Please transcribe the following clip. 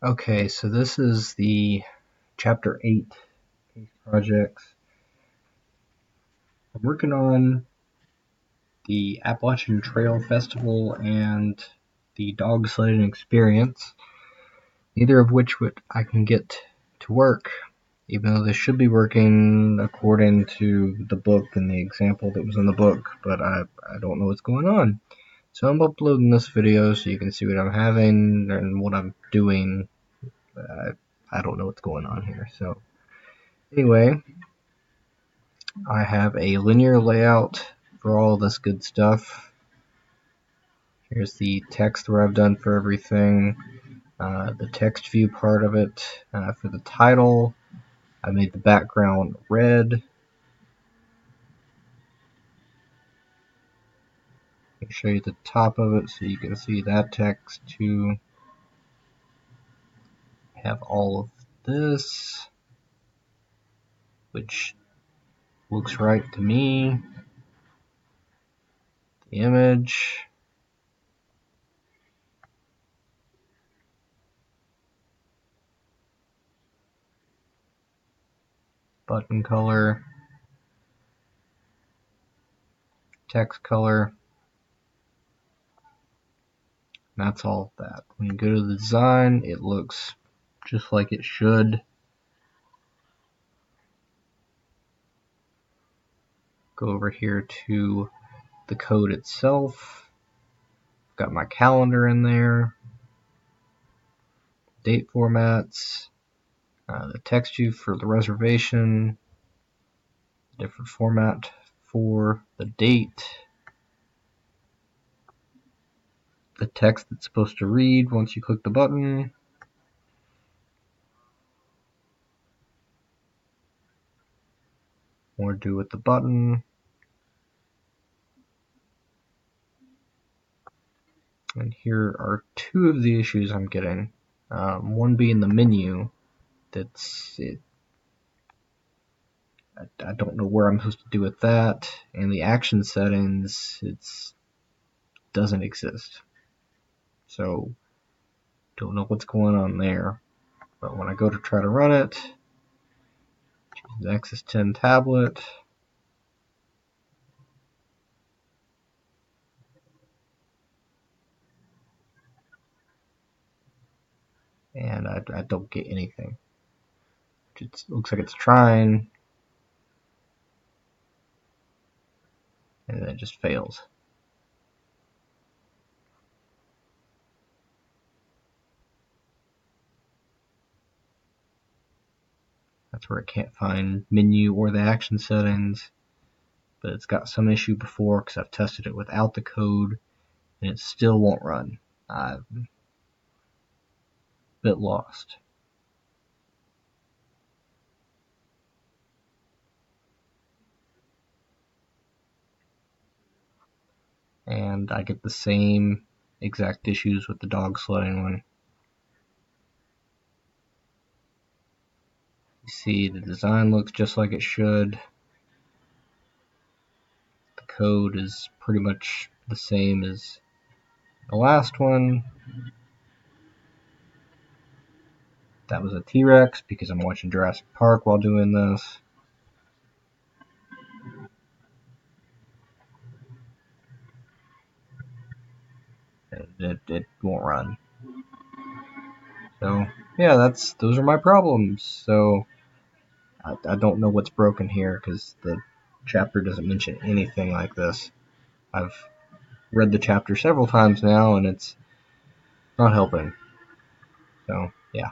Okay, so this is the Chapter 8 case projects. I'm working on the Appalachian Trail Festival and the dog sledding experience, neither of which I can get to work, even though they should be working according to the book and the example that was in the book, but I don't know what's going on. So I'm uploading this video so you can see what I'm having and what I'm doing. I don't know what's going on here. So anyway, I have a linear layout for all this good stuff. Here's the text where I've done for everything. The text view part of it. For the title, I made the background red. I'll show you the top of it so you can see that text too. I have all of this, which looks right to me. The image. Button color. Text color. That's all of that. When you go to the design, it looks just like it should. Go over here to the code itself. Got my calendar in there. Date formats. The text view for the reservation. Different format for the date. The text that's supposed to read once you click the button. More to do with the button. And here are two of the issues I'm getting. One being the menu. I don't know where I'm supposed to do with that. And the action settings, it doesn't exist. So, don't know what's going on there. But when I go to try to run it, choose the Nexus 10 tablet. And I don't get anything. It looks like it's trying. And then it just fails. That's where it can't find menu or the action settings. But it's got some issue before because I've tested it without the code and it still won't run. I'm a bit lost. And I get the same exact issues with the dog sledding one. You see the design looks just like it should. The code is pretty much the same as the last one. That was a T-Rex because I'm watching Jurassic Park while doing this. It won't run. So yeah, those are my problems. So I don't know what's broken here because the chapter doesn't mention anything like this. I've read the chapter several times now and it's not helping. So yeah.